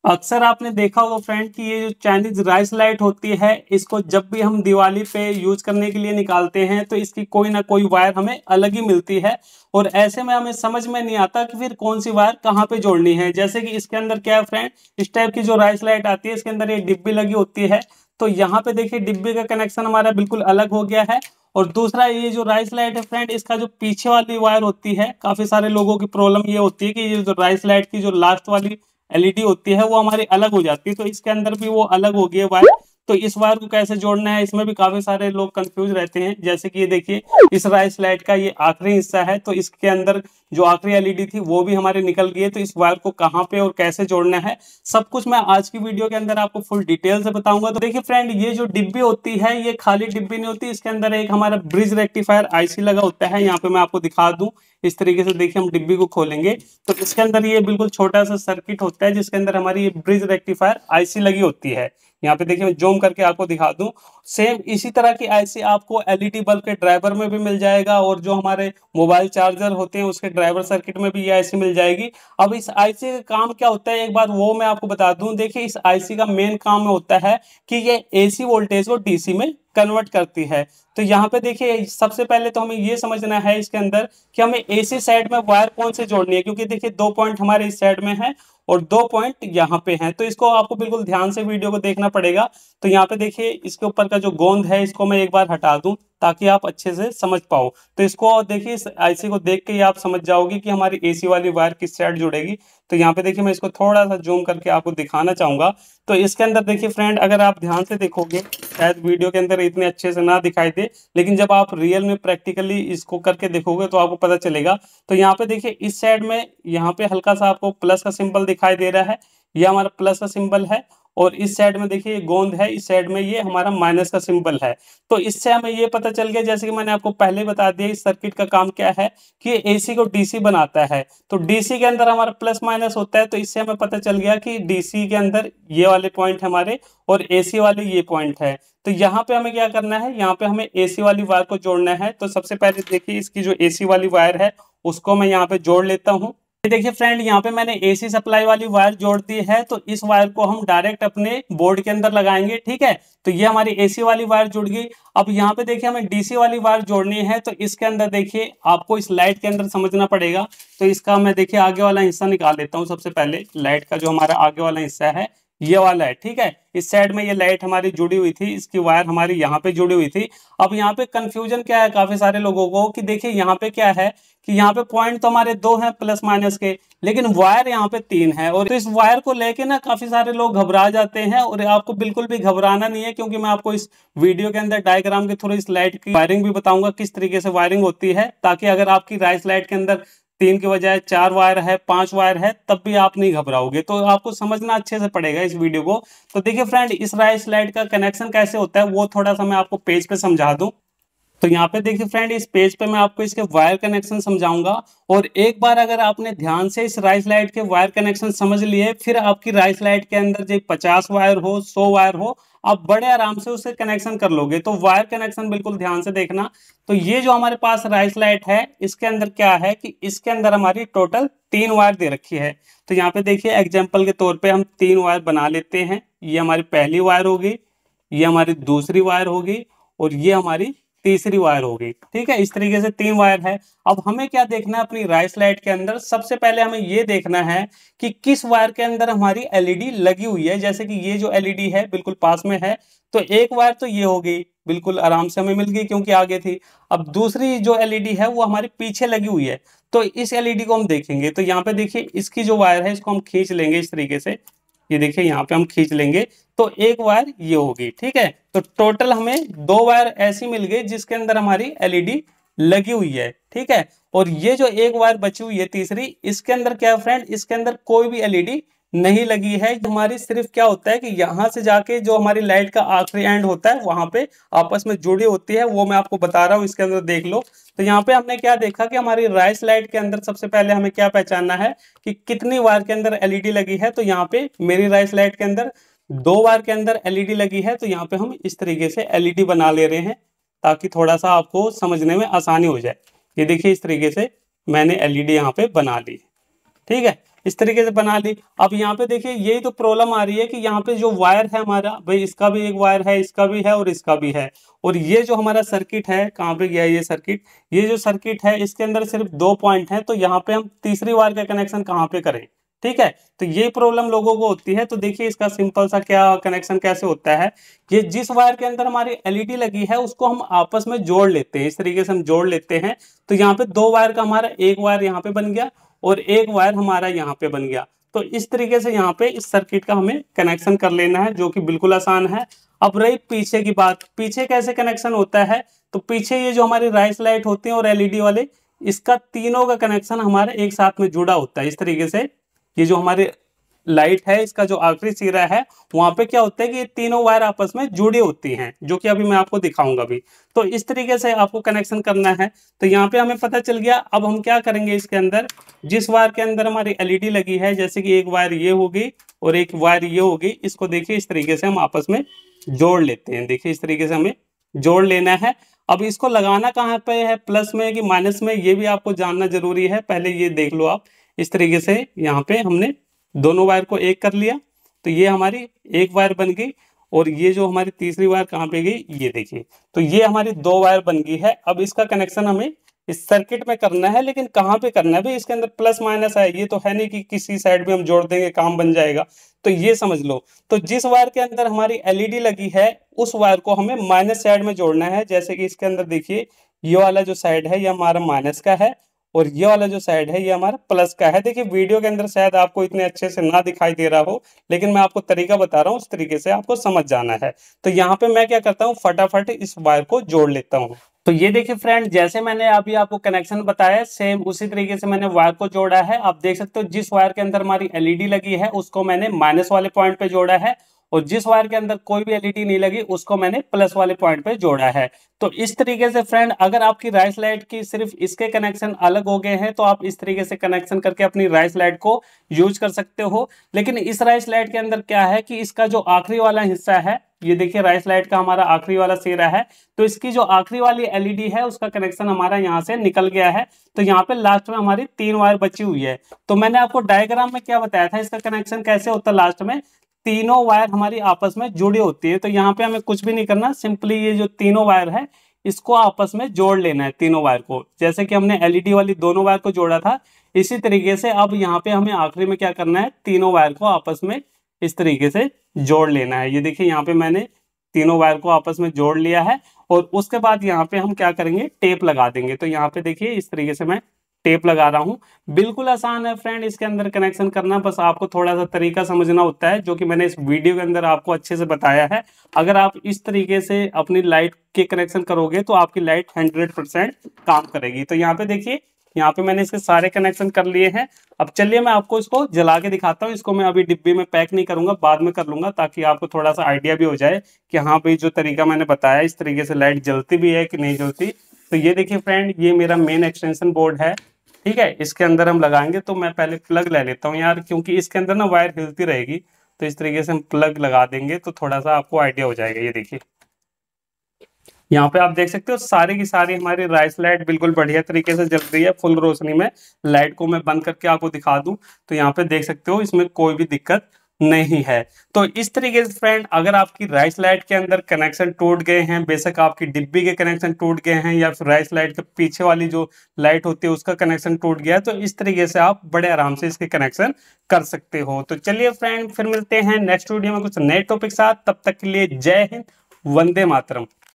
अक्सर आपने देखा होगा फ्रेंड कि ये जो चाइनीज राइस लाइट होती है, इसको जब भी हम दिवाली पे यूज करने के लिए निकालते हैं तो इसकी कोई ना कोई वायर हमें अलग ही मिलती है। और ऐसे में हमें समझ में नहीं आता कि फिर कौन सी वायर कहाँ पे जोड़नी है। जैसे कि इसके अंदर क्या है फ्रेंड, इस टाइप की जो राइस लाइट आती है इसके अंदर ये डिब्बी लगी होती है। तो यहाँ पे देखिए डिब्बी का कनेक्शन हमारा बिल्कुल अलग हो गया है। और दूसरा ये जो राइस लाइट है फ्रेंड, इसका जो पीछे वाली वायर होती है, काफी सारे लोगों की प्रॉब्लम ये होती है कि ये जो राइस लाइट की जो लास्ट वाली एलईडी होती है वो हमारी अलग हो जाती है। तो इसके अंदर भी वो अलग हो गई है वायर। तो इस वायर को कैसे जोड़ना है, इसमें भी काफी सारे लोग कंफ्यूज रहते हैं। जैसे कि ये देखिए, इस राइस लाइट का ये आखिरी हिस्सा है, तो इसके अंदर जो आखिरी एलईडी थी वो भी हमारे निकल गई है। तो इस वायर को कहाँ पे और कैसे जोड़ना है, सब कुछ मैं आज की वीडियो के अंदर आपको फुल डिटेल से बताऊंगा। तो देखिए फ्रेंड, ये जो डिब्बी होती है ये खाली डिब्बी नहीं होती, इसके अंदर एक हमारा ब्रिज रेक्टिफायर आईसी लगा होता है। यहाँ पे मैं आपको दिखा दूं, इस तरीके से देखिए हम डिब्बी को खोलेंगे तो इसके अंदर ये बिल्कुल छोटा सा सर्किट होता है जिसके अंदर हमारी ये ब्रिज रेक्टिफायर आईसी लगी होती है। यहाँ पे देखिए मैं जूम करके आपको दिखा दूं, सेम इसी तरह की आईसी आपको एलईडी बल्ब के ड्राइवर में भी मिल जाएगा, और जो हमारे मोबाइल चार्जर होते हैं उसके ड्राइवर सर्किट में भी ये आईसी मिल जाएगी। अब इस आईसी का काम क्या होता है एक बार वो मैं आपको बता दूं। देखिए इस आईसी का मेन काम होता है कि ये एसी वोल्टेज को डीसी में कन्वर्ट करती है। तो यहाँ पे देखिए सबसे पहले तो हमें ये समझना है इसके अंदर कि हमें एसी साइड में वायर कौन से जोड़नी है, क्योंकि देखिए 2 पॉइंट हमारे इस साइड में है और 2 पॉइंट यहाँ पे हैं। तो इसको आपको बिल्कुल ध्यान से वीडियो को देखना पड़ेगा। तो यहाँ पे देखिए इसके ऊपर का जो गोंद है इसको मैं एक बार हटा दूं ताकि आप अच्छे से समझ पाओ। तो इसको देखिए, इस आईसी को देख के ही आप समझ जाओगे कि हमारी एसी वाली वायर किस साइड जुड़ेगी। तो यहाँ पे देखिए मैं इसको थोड़ा सा जूम करके आपको दिखाना चाहूंगा। तो इसके अंदर देखिए फ्रेंड, अगर आप ध्यान से देखोगे, शायद वीडियो के अंदर इतने अच्छे से ना दिखाई दे, लेकिन जब आप रियल में प्रैक्टिकली इसको करके देखोगे तो आपको पता चलेगा। तो यहाँ पे देखिए इस साइड में यहाँ पे हल्का सा आपको प्लस का सिंबल दिखाई दे रहा है, ये हमारा प्लस का सिंबल है। और इस साइड में देखिए गोंद है, इस साइड में ये हमारा माइनस का सिंबल है। तो इससे हमें ये पता चल गया, जैसे कि मैंने आपको पहले बता दिया, इस सर्किट का काम क्या है कि एसी को डीसी बनाता है। तो डीसी के अंदर हमारा प्लस माइनस होता है। तो इससे हमें पता चल गया कि डीसी के अंदर ये वाले पॉइंट हमारे और एसी वाले ये पॉइंट है। तो यहाँ पे हमें क्या करना है, यहाँ पे हमें एसी वाली वायर को जोड़ना है। तो सबसे पहले देखिए इसकी जो एसी वाली वायर है उसको मैं यहाँ पे जोड़ लेता हूँ। देखिए फ्रेंड, यहाँ पे मैंने एसी सप्लाई वाली वायर जोड़ दी है। तो इस वायर को हम डायरेक्ट अपने बोर्ड के अंदर लगाएंगे, ठीक है। तो ये हमारी एसी वाली वायर जुड़ गई। अब यहाँ पे देखिए हमें डीसी वाली वायर जोड़नी है। तो इसके अंदर देखिए आपको इस लाइट के अंदर समझना पड़ेगा। तो इसका मैं देखिए आगे वाला हिस्सा निकाल लेता हूँ। सबसे पहले लाइट का जो हमारा आगे वाला हिस्सा है ये वाला है, ठीक है। इस साइड में ये लाइट हमारी जुड़ी हुई थी, इसकी वायर हमारी यहाँ पे जुड़ी हुई थी। अब यहाँ पे कंफ्यूजन क्या है काफी सारे लोगों को कि देखिए यहाँ पे क्या है कि यहाँ पे पॉइंट तो हमारे 2 हैं प्लस माइनस के, लेकिन वायर यहाँ पे 3 है। और तो इस वायर को लेके ना काफी सारे लोग घबरा जाते हैं, और आपको बिल्कुल भी घबराना नहीं है, क्योंकि मैं आपको इस वीडियो के अंदर डायग्राम के थ्रू इस लाइट की वायरिंग भी बताऊंगा किस तरीके से वायरिंग होती है, ताकि अगर आपकी राइस लाइट के अंदर 3 के बजाय 4 वायर है, 5 वायर है, तब भी आप नहीं घबराओगे। तो आपको समझना अच्छे से पड़ेगा इस वीडियो को। तो देखिए फ्रेंड, इस राइस लाइट का कनेक्शन कैसे होता है वो थोड़ा सा मैं आपको पेज पे समझा दूं। तो यहाँ पे देखिए फ्रेंड, इस पेज पे मैं आपको इसके वायर कनेक्शन समझाऊंगा। और एक बार अगर आपने ध्यान से इस राइस लाइट के वायर कनेक्शन समझ लिए, फिर आपकी राइस लाइट के अंदर जो 50 वायर हो, 100 वायर हो, आप बड़े आराम से उससे कनेक्शन कर लोगे। तो वायर कनेक्शन बिल्कुल ध्यान से देखना। तो ये जो हमारे पास राइस लाइट है, इसके अंदर क्या है कि इसके अंदर हमारी टोटल 3 वायर दे रखी है। तो यहाँ पे देखिए एग्जाम्पल के तौर पे हम 3 वायर बना लेते हैं। ये हमारी पहली वायर होगी, ये हमारी दूसरी वायर होगी, और ये हमारी तीसरी वायर होगी, ठीक है। इस तरीके से 3 वायर है। अब हमें क्या देखना है अपनी राइस लाइट के अंदर, सबसे पहले हमें ये देखना है कि किस वायर के अंदर हमारी एलईडी लगी हुई है। जैसे कि ये जो एलईडी है बिल्कुल पास में है, तो एक वायर तो ये हो गई, बिल्कुल आराम से हमें मिल गई क्योंकि आगे थी। अब दूसरी जो एलईडी है वो हमारे पीछे लगी हुई है, तो इस एलईडी को हम देखेंगे। तो यहाँ पे देखिए इसकी जो वायर है इसको हम खींच लेंगे इस तरीके से, ये देखिए यहाँ पे हम खींच लेंगे, तो एक वायर ये होगी, ठीक है। तो टोटल हमें 2 वायर ऐसी मिल गई जिसके अंदर हमारी एलईडी लगी हुई है, ठीक है। और ये जो एक वायर बची हुई है तीसरी, इसके अंदर क्या है फ्रेंड, इसके अंदर कोई भी एलईडी नहीं लगी है। हमारी सिर्फ क्या होता है कि यहां से जाके जो हमारी लाइट का आखिरी एंड होता है वहां पे आपस में जुड़ी होती है, वो मैं आपको बता रहा हूँ, इसके अंदर देख लो। तो यहाँ पे हमने क्या देखा कि हमारी राइस लाइट के अंदर सबसे पहले हमें क्या पहचानना है कि कितनी वायर के अंदर एलईडी लगी है। तो यहाँ पे मेरी राइस लाइट के अंदर 2 वायर के अंदर एलईडी लगी है। तो यहाँ पे हम इस तरीके से एलईडी बना ले रहे हैं ताकि थोड़ा सा आपको समझने में आसानी हो जाए। ये देखिए इस तरीके से मैंने एलईडी यहाँ पे बना ली, ठीक है। इस तरीके से बना ली। अब यहाँ पे देखिए यही तो प्रॉब्लम आ रही है कि यहाँ पे जो वायर है हमारा भाई, इसका भी एक वायर है, इसका भी है और इसका भी है, और ये जो हमारा सर्किट है कहाँ पे गया ये सर्किट, ये जो सर्किट है इसके अंदर सिर्फ 2 पॉइंट है, तो यहाँ पे हम तीसरी वायर का कनेक्शन कहाँ पे करें। ठीक है, तो ये प्रॉब्लम लोगों को होती है। तो देखिए इसका सिंपल सा क्या कनेक्शन कैसे होता है, ये जिस वायर के अंदर हमारी एलईडी लगी है उसको हम आपस में जोड़ लेते हैं, इस तरीके से हम जोड़ लेते हैं। तो यहाँ पे 2 वायर का हमारा एक वायर यहाँ पे बन गया और एक वायर हमारा यहाँ पे बन गया। तो इस तरीके से यहाँ पे इस सर्किट का हमें कनेक्शन कर लेना है, जो कि बिल्कुल आसान है। अब रही पीछे की बात, पीछे कैसे कनेक्शन होता है, तो पीछे ये जो हमारी राइस लाइट होती है और एलईडी वाले, इसका तीनों का कनेक्शन हमारे एक साथ में जुड़ा होता है इस तरीके से। ये जो हमारे लाइट है इसका जो आखिरी सिरा है वहां पे क्या होता है कि ये तीनों वायर आपस में जुड़ी होती हैं, जो कि अभी मैं आपको दिखाऊंगा भी। तो इस तरीके से आपको कनेक्शन करना है। तो यहाँ पे हमें पता चल गया। अब हम क्या करेंगे, इसके अंदर जिस वायर के अंदर हमारी एलईडी लगी है, जैसे कि एक वायर ये होगी और एक वायर ये होगी, इसको देखिए इस तरीके से हम आपस में जोड़ लेते हैं। देखिए इस तरीके से हमें जोड़ लेना है। अब इसको लगाना कहाँ पे है, प्लस में कि माइनस में, ये भी आपको जानना जरूरी है। पहले ये देख लो आप, इस तरीके से यहाँ पे हमने दोनों वायर को एक कर लिया, तो ये हमारी एक वायर बन गई। और ये जो हमारी तीसरी वायर कहाँ पे गई, ये देखिए, तो ये हमारी 2 वायर बन गई है। अब इसका कनेक्शन हमें इस सर्किट में करना है, लेकिन कहाँ पे करना है भाई, इसके अंदर प्लस माइनस है, ये तो है नहीं कि किसी साइड भी हम जोड़ देंगे काम बन जाएगा। तो ये समझ लो, तो जिस वायर के अंदर हमारी एलईडी लगी है उस वायर को हमें माइनस साइड में जोड़ना है। जैसे कि इसके अंदर देखिए ये वाला जो साइड है ये हमारा माइनस का है और ये वाला जो साइड है ये हमारा प्लस का है। देखिए वीडियो के अंदर शायद आपको इतने अच्छे से ना दिखाई दे रहा हो, लेकिन मैं आपको तरीका बता रहा हूँ, उस तरीके से आपको समझ जाना है। तो यहाँ पे मैं क्या करता हूँ, फटाफट इस वायर को जोड़ लेता हूँ। तो ये देखिए फ्रेंड, जैसे मैंने अभी आपको कनेक्शन बताया सेम उसी तरीके से मैंने वायर को जोड़ा है। आप देख सकते हो जिस वायर के अंदर हमारी एलईडी लगी है उसको मैंने माइनस वाले पॉइंट पे जोड़ा है, और जिस वायर के अंदर कोई भी एलईडी नहीं लगी उसको मैंने प्लस वाले पॉइंट पे जोड़ा है। तो इस तरीके से फ्रेंड, अगर आपकी राइस लाइट की सिर्फ इसके कनेक्शन अलग हो गए हैं तो आप इस तरीके से कनेक्शन करके अपनी राइस लाइट को यूज कर सकते हो। लेकिन इस राइस लाइट के अंदर क्या है कि इसका जो आखिरी वाला हिस्सा है, ये देखिए राइस लाइट का हमारा आखिरी वाला सिरा है, तो इसकी जो आखिरी वाली एलईडी है उसका कनेक्शन हमारा यहाँ से निकल गया है। तो यहाँ पे लास्ट में हमारी 3 वायर बची हुई है। तो मैंने आपको डायग्राम में क्या बताया था, इसका कनेक्शन कैसे होता है, लास्ट में तीनों वायर हमारी आपस में जुड़ी होती है। तो यहाँ पे हमें कुछ भी नहीं करना, सिंपली ये जो तीनों वायर है इसको आपस में जोड़ लेना है, तीनों वायर को। जैसे कि हमने एलईडी वाली दोनों वायर को जोड़ा था, इसी तरीके से अब यहाँ पे हमें आखिरी में क्या करना है, तीनों वायर को आपस में इस तरीके से जोड़ लेना है। ये देखिए यहाँ पे मैंने तीनों वायर को आपस में जोड़ लिया है। और उसके बाद यहाँ पे हम क्या करेंगे, टेप लगा देंगे। तो यहाँ पे देखिए इस तरीके से मैं टेप लगा रहा हूँ। बिल्कुल आसान है फ्रेंड इसके अंदर कनेक्शन करना, बस आपको थोड़ा सा तरीका समझना होता है, जो कि मैंने इस वीडियो के अंदर आपको अच्छे से बताया है। अगर आप इस तरीके से अपनी लाइट के कनेक्शन करोगे तो आपकी लाइट 100% काम करेगी। तो यहाँ पे देखिए, यहाँ पे मैंने इसके सारे कनेक्शन कर लिए हैं। अब चलिए मैं आपको इसको जला के दिखाता हूँ। इसको मैं अभी डिब्बी में पैक नहीं करूंगा, बाद में कर लूंगा, ताकि आपको थोड़ा सा आइडिया भी हो जाए कि हाँ भाई जो तरीका मैंने बताया इस तरीके से लाइट जलती भी है कि नहीं जलती। तो ये देखिए फ्रेंड, ये मेरा मेन एक्सटेंशन बोर्ड है, ठीक है, इसके अंदर हम लगाएंगे। तो मैं पहले प्लग ले लेता हूँ यार, क्योंकि इसके अंदर ना वायर हिलती रहेगी। तो इस तरीके से हम प्लग लगा देंगे तो थोड़ा सा आपको आइडिया हो जाएगा। ये देखिए यहाँ पे आप देख सकते हो सारी की सारी हमारी राइस लाइट बिल्कुल बढ़िया तरीके से जल रही है, फुल रोशनी में। लाइट को मैं बंद करके आपको दिखा दूं तो यहाँ पे देख सकते हो इसमें कोई भी दिक्कत नहीं है। तो इस तरीके से फ्रेंड, अगर आपकी राइस लाइट के अंदर कनेक्शन टूट गए हैं, बेशक आपकी डिब्बी के कनेक्शन टूट गए हैं या फिर राइस लाइट के पीछे वाली जो लाइट होती है उसका कनेक्शन टूट गया है, तो इस तरीके से आप बड़े आराम से इसके कनेक्शन कर सकते हो। तो चलिए फ्रेंड, फिर मिलते हैं नेक्स्ट वीडियो में कुछ नए टॉपिक साथ। तब तक के लिए जय हिंद, वंदे मातरम।